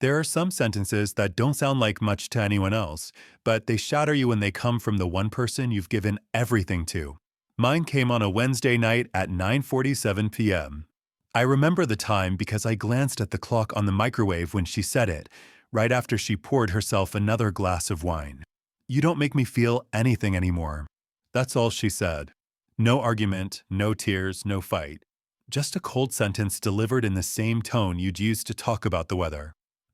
There are some sentences that don't sound like much to anyone else, but they shatter you when they come from the one person you've given everything to. Mine came on a Wednesday night at 9:47 p.m. I remember the time because I glanced at the clock on the microwave when she said it, right after she poured herself another glass of wine. "You don't make me feel anything anymore." That's all she said. No argument, no tears, no fight. Just a cold sentence delivered in the same tone you'd use to talk about the weather.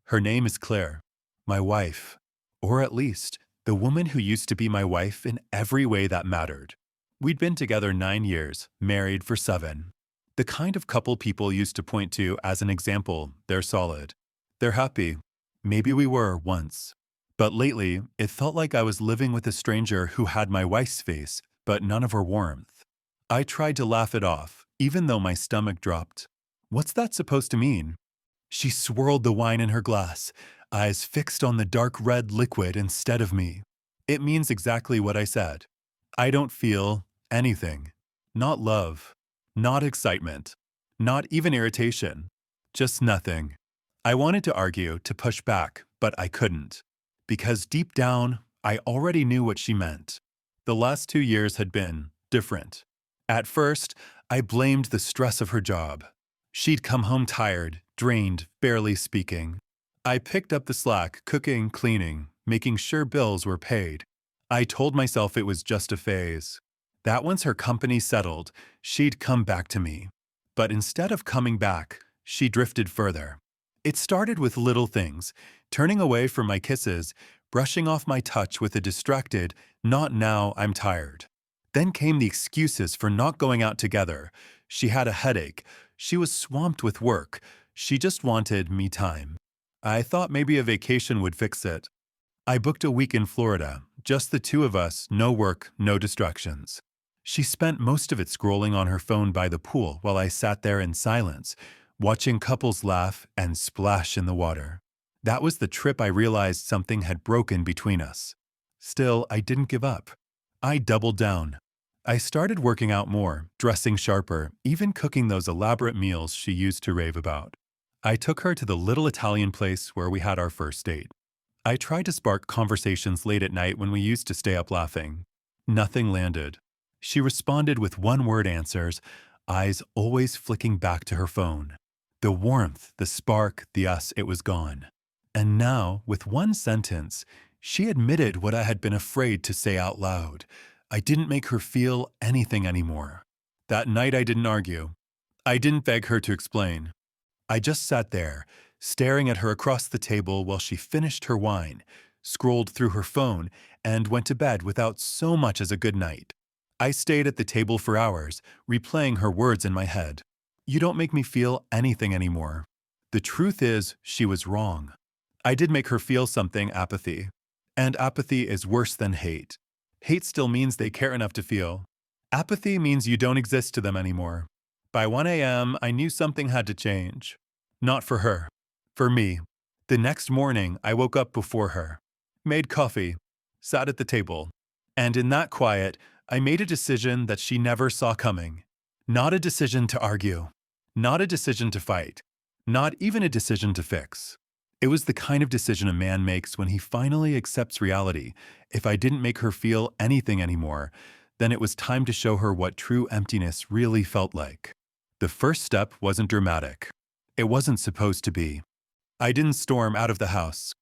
Her name is Claire, my wife, or at least the woman who used to be my wife in every way that mattered. We'd been together 9 years, married for 7. The kind of couple people used to point to as an example. They're solid. They're happy. Maybe we were once. But lately, it felt like I was living with a stranger who had my wife's face, but none of her warmth. I tried to laugh it off, even though my stomach dropped. What's that supposed to mean? She swirled the wine in her glass, eyes fixed on the dark red liquid instead of me. It means exactly what I said. I don't feel anything. Not love. Not excitement. Not even irritation. Just nothing. I wanted to argue, to push back, but I couldn't. Because deep down, I already knew what she meant. The last 2 years had been different. At first, I blamed the stress of her job. She'd come home tired, drained, barely speaking. I picked up the slack, cooking, cleaning, making sure bills were paid. I told myself it was just a phase. That once her company settled, she'd come back to me. But instead of coming back, she drifted further. It started with little things, turning away from my kisses, brushing off my touch with a distracted, "Not now, I'm tired." Then came the excuses for not going out together. She had a headache. She was swamped with work. She just wanted me time. I thought maybe a vacation would fix it. I booked a week in Florida, just the two of us, no work, no distractions. She spent most of it scrolling on her phone by the pool while I sat there in silence, watching couples laugh and splash in the water. That was the trip I realized something had broken between us. Still, I didn't give up. I doubled down. I started working out more, dressing sharper, even cooking those elaborate meals she used to rave about. I took her to the little Italian place where we had our first date. I tried to spark conversations late at night when we used to stay up laughing. Nothing landed. She responded with one-word answers, eyes always flicking back to her phone. The warmth, the spark, the us, it was gone. And now, with one sentence, she admitted what I had been afraid to say out loud. I didn't make her feel anything anymore. That night I didn't argue. I didn't beg her to explain. I just sat there, staring at her across the table while she finished her wine, scrolled through her phone, and went to bed without so much as a good night. I stayed at the table for hours, replaying her words in my head. "You don't make me feel anything anymore." The truth is, she was wrong. I did make her feel something: apathy. And apathy is worse than hate. Hate still means they care enough to feel. Apathy means you don't exist to them anymore. By 1 a.m., I knew something had to change. Not for her. For me. The next morning, I woke up before her, made coffee, sat at the table. And in that quiet, I made a decision that she never saw coming. Not a decision to argue. Not a decision to fight. Not even a decision to fix. It was the kind of decision a man makes when he finally accepts reality. If I didn't make her feel anything anymore, then it was time to show her what true emptiness really felt like. The first step wasn't dramatic. It wasn't supposed to be. I didn't storm out of the house.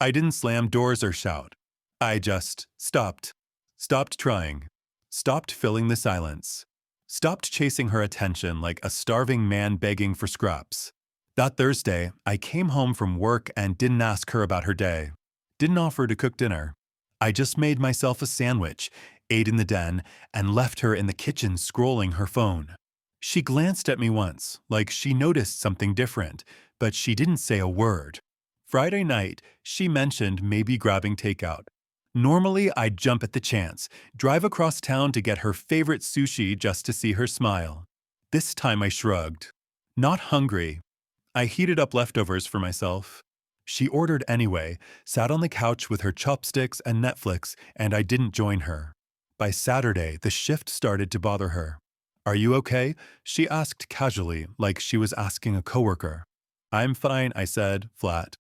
I didn't slam doors or shout. I just stopped. Stopped trying. Stopped filling the silence. Stopped chasing her attention like a starving man begging for scraps. That Thursday, I came home from work and didn't ask her about her day. Didn't offer to cook dinner. I just made myself a sandwich, ate in the den, and left her in the kitchen scrolling her phone. She glanced at me once, like she noticed something different, but she didn't say a word. Friday night, she mentioned maybe grabbing takeout. Normally, I'd jump at the chance, drive across town to get her favorite sushi just to see her smile. This time I shrugged. Not hungry. I heated up leftovers for myself. She ordered anyway, sat on the couch with her chopsticks and Netflix, and I didn't join her. By Saturday, the shift started to bother her. "Are you okay?" she asked casually, like she was asking a coworker. "I'm fine," I said, flat.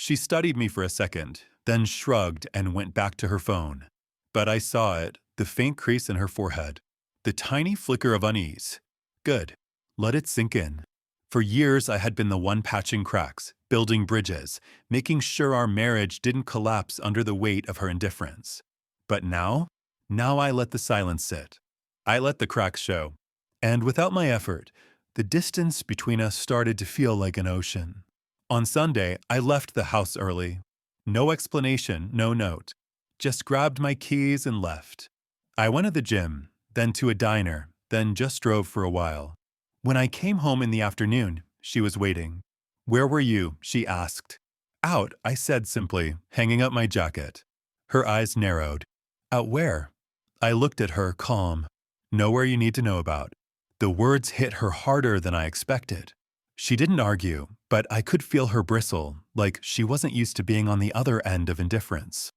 She studied me for a second, then shrugged and went back to her phone. But I saw it, the faint crease in her forehead, the tiny flicker of unease. Good. Let it sink in. For years, I had been the one patching cracks, building bridges, making sure our marriage didn't collapse under the weight of her indifference. But now I let the silence sit. I let the cracks show. And without my effort, the distance between us started to feel like an ocean. On Sunday, I left the house early. No explanation, no note. Just grabbed my keys and left. I went to the gym, then to a diner, then just drove for a while. When I came home in the afternoon, she was waiting. "Where were you?" she asked. "Out," I said simply, hanging up my jacket. Her eyes narrowed. "Out where?" I looked at her, calm. "Nowhere you need to know about." The words hit her harder than I expected. She didn't argue, but I could feel her bristle, like she wasn't used to being on the other end of indifference.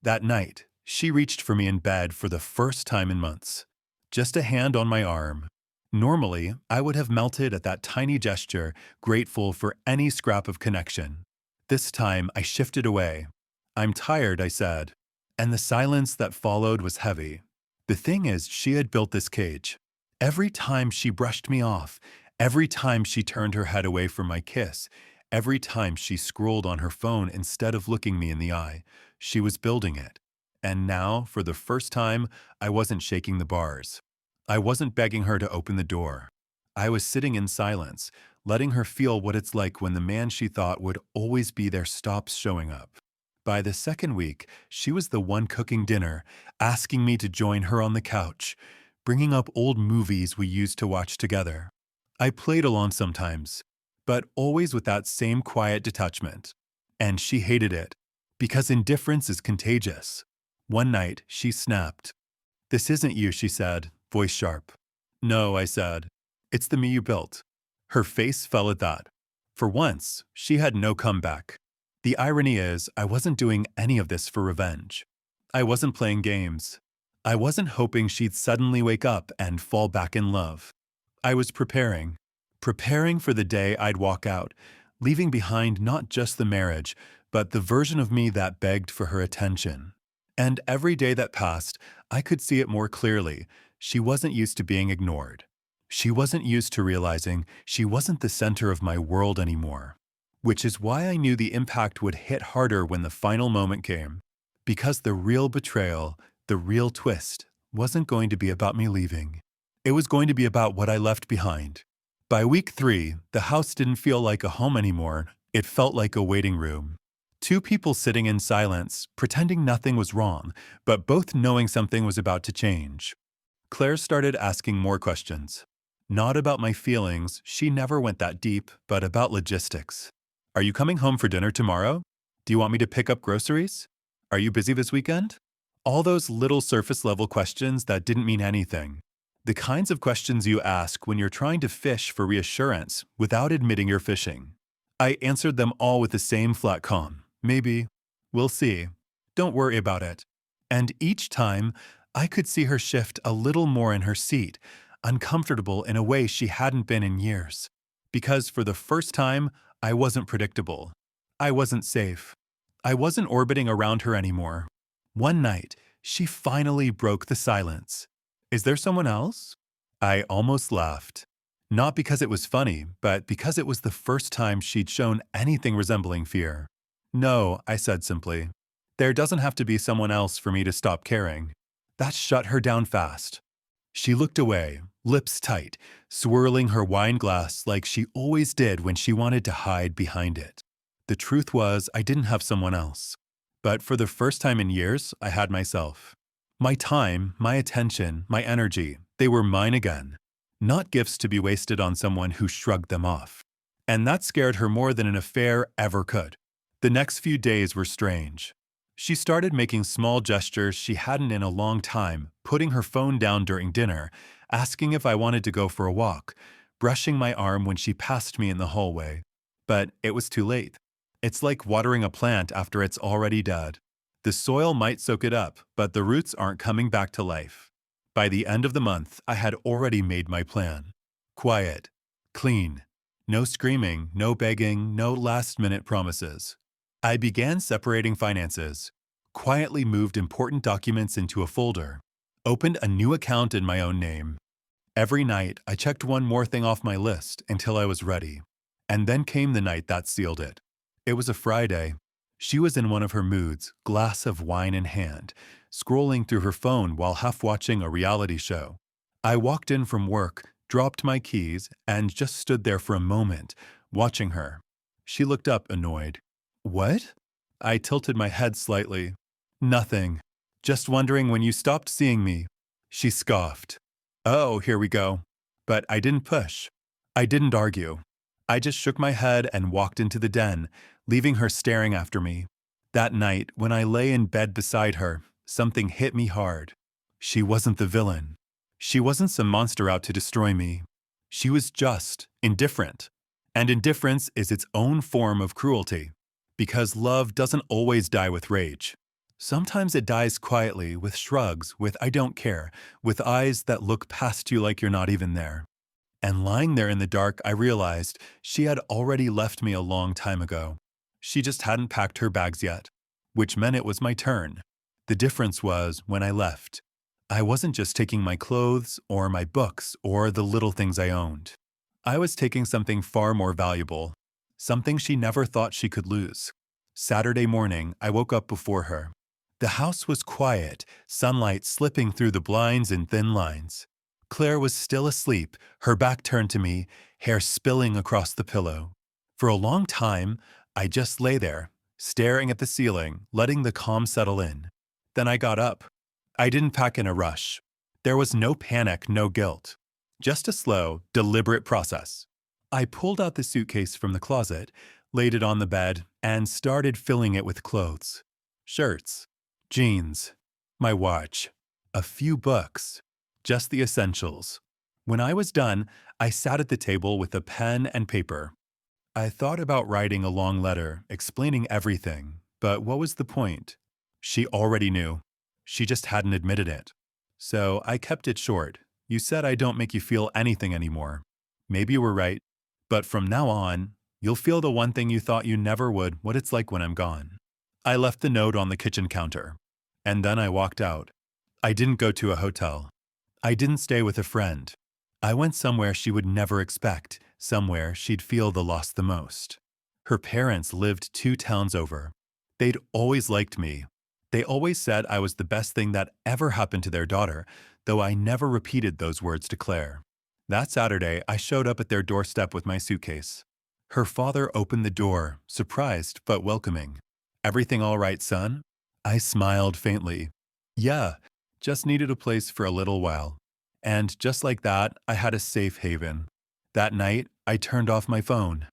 That night, she reached for me in bed for the first time in months. Just a hand on my arm. Normally, I would have melted at that tiny gesture, grateful for any scrap of connection. This time, I shifted away. "I'm tired," I said. And the silence that followed was heavy. The thing is, she had built this cage. Every time she brushed me off, every time she turned her head away from my kiss, every time she scrolled on her phone instead of looking me in the eye, she was building it. And now, for the first time, I wasn't shaking the bars. I wasn't begging her to open the door. I was sitting in silence, letting her feel what it's like when the man she thought would always be there stops showing up. By the second week, she was the one cooking dinner, asking me to join her on the couch, bringing up old movies we used to watch together. I played along sometimes, but always with that same quiet detachment. And she hated it, because indifference is contagious. One night, she snapped. "This isn't you," she said, voice sharp. "No," I said. "It's the me you built." Her face fell at that. For once, she had no comeback. The irony is, I wasn't doing any of this for revenge. I wasn't playing games. I wasn't hoping she'd suddenly wake up and fall back in love. I was preparing for the day I'd walk out, leaving behind not just the marriage, but the version of me that begged for her attention. And every day that passed, I could see it more clearly. She wasn't used to being ignored. She wasn't used to realizing she wasn't the center of my world anymore. Which is why I knew the impact would hit harder when the final moment came. Because the real betrayal, the real twist, wasn't going to be about me leaving. It was going to be about what I left behind. By week 3, the house didn't feel like a home anymore. It felt like a waiting room. Two people sitting in silence, pretending nothing was wrong, but both knowing something was about to change. Claire started asking more questions. Not about my feelings, she never went that deep, but about logistics. "Are you coming home for dinner tomorrow? Do you want me to pick up groceries? Are you busy this weekend?" All those little surface-level questions that didn't mean anything. The kinds of questions you ask when you're trying to fish for reassurance without admitting you're fishing. I answered them all with the same flat calm. "Maybe. We'll see. Don't worry about it." And each time, I could see her shift a little more in her seat, uncomfortable in a way she hadn't been in years. Because for the first time, I wasn't predictable. I wasn't safe. I wasn't orbiting around her anymore. One night, she finally broke the silence. "Is there someone else?" I almost laughed. Not because it was funny, but because it was the first time she'd shown anything resembling fear. "No," I said simply. "There doesn't have to be someone else for me to stop caring." That shut her down fast. She looked away, lips tight, swirling her wine glass like she always did when she wanted to hide behind it. The truth was, I didn't have someone else. But for the first time in years, I had myself. My time, my attention, my energy, they were mine again. Not gifts to be wasted on someone who shrugged them off. And that scared her more than an affair ever could. The next few days were strange. She started making small gestures she hadn't in a long time, putting her phone down during dinner, asking if I wanted to go for a walk, brushing my arm when she passed me in the hallway. But it was too late. It's like watering a plant after it's already dead. The soil might soak it up, but the roots aren't coming back to life. By the end of the month, I had already made my plan. Quiet. Clean. No screaming, no begging, no last-minute promises. I began separating finances, quietly moved important documents into a folder, opened a new account in my own name. Every night, I checked one more thing off my list until I was ready. And then came the night that sealed it. It was a Friday. She was in one of her moods, glass of wine in hand, scrolling through her phone while half watching a reality show. I walked in from work, dropped my keys, and just stood there for a moment, watching her. She looked up, annoyed. What? I tilted my head slightly. Nothing. Just wondering when you stopped seeing me. She scoffed. Oh, here we go. But I didn't push. I didn't argue. I just shook my head and walked into the den, leaving her staring after me. That night, when I lay in bed beside her, something hit me hard. She wasn't the villain. She wasn't some monster out to destroy me. She was just indifferent. And indifference is its own form of cruelty. Because love doesn't always die with rage. Sometimes it dies quietly, with shrugs, with I don't care, with eyes that look past you like you're not even there. And lying there in the dark, I realized she had already left me a long time ago. She just hadn't packed her bags yet, which meant it was my turn. The difference was, when I left, I wasn't just taking my clothes or my books or the little things I owned. I was taking something far more valuable, something she never thought she could lose. Saturday morning, I woke up before her. The house was quiet, sunlight slipping through the blinds in thin lines. Claire was still asleep, her back turned to me, hair spilling across the pillow. For a long time, I just lay there, staring at the ceiling, letting the calm settle in. Then I got up. I didn't pack in a rush. There was no panic, no guilt. Just a slow, deliberate process. I pulled out the suitcase from the closet, laid it on the bed, and started filling it with clothes. Shirts, jeans, my watch, a few books, just the essentials. When I was done, I sat at the table with a pen and paper. I thought about writing a long letter, explaining everything, but what was the point? She already knew. She just hadn't admitted it. So I kept it short. You said I don't make you feel anything anymore. Maybe you were right, but from now on, you'll feel the one thing you thought you never would, what it's like when I'm gone. I left the note on the kitchen counter. And then I walked out. I didn't go to a hotel. I didn't stay with a friend. I went somewhere she would never expect, somewhere she'd feel the loss the most. Her parents lived 2 towns over. They'd always liked me. They always said I was the best thing that ever happened to their daughter, though I never repeated those words to Claire. That Saturday, I showed up at their doorstep with my suitcase. Her father opened the door, surprised but welcoming. Everything all right, son? I smiled faintly. Yeah, just needed a place for a little while. And just like that, I had a safe haven. That night, I turned off my phone.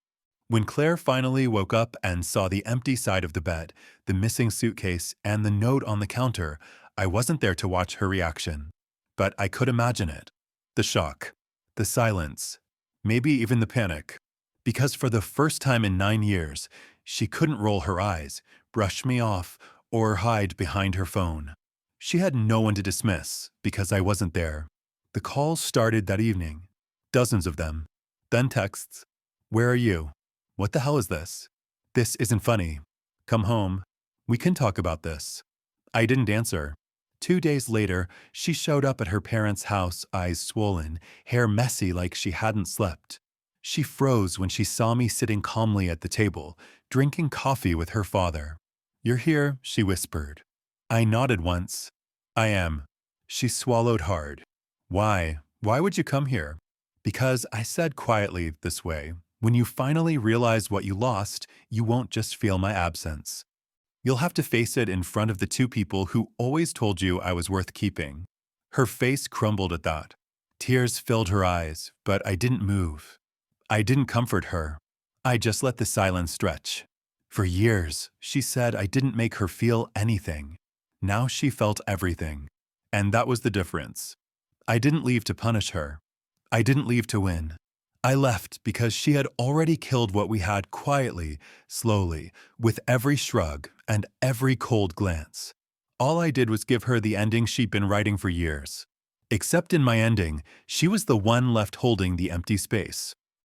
When Claire finally woke up and saw the empty side of the bed, the missing suitcase, and the note on the counter, I wasn't there to watch her reaction. But I could imagine it. The shock, the silence, maybe even the panic. Because for the first time in 9 years, she couldn't roll her eyes, brush me off, or hide behind her phone. She had no one to dismiss because I wasn't there. The calls started that evening. Dozens of them. Then texts. Where are you? What the hell is this? This isn't funny. Come home. We can talk about this. I didn't answer. 2 days later, she showed up at her parents' house, eyes swollen, hair messy like she hadn't slept. She froze when she saw me sitting calmly at the table, drinking coffee with her father. You're here, she whispered. I nodded once. I am. She swallowed hard. Why? Why would you come here? Because I said quietly this way, when you finally realize what you lost, you won't just feel my absence. You'll have to face it in front of the 2 people who always told you I was worth keeping. Her face crumbled at that. Tears filled her eyes, but I didn't move. I didn't comfort her. I just let the silence stretch. For years, she said I didn't make her feel anything. Now she felt everything. And that was the difference. I didn't leave to punish her. I didn't leave to win. I left because she had already killed what we had quietly, slowly, with every shrug and every cold glance. All I did was give her the ending she'd been writing for years. Except in my ending, she was the one left holding the empty space.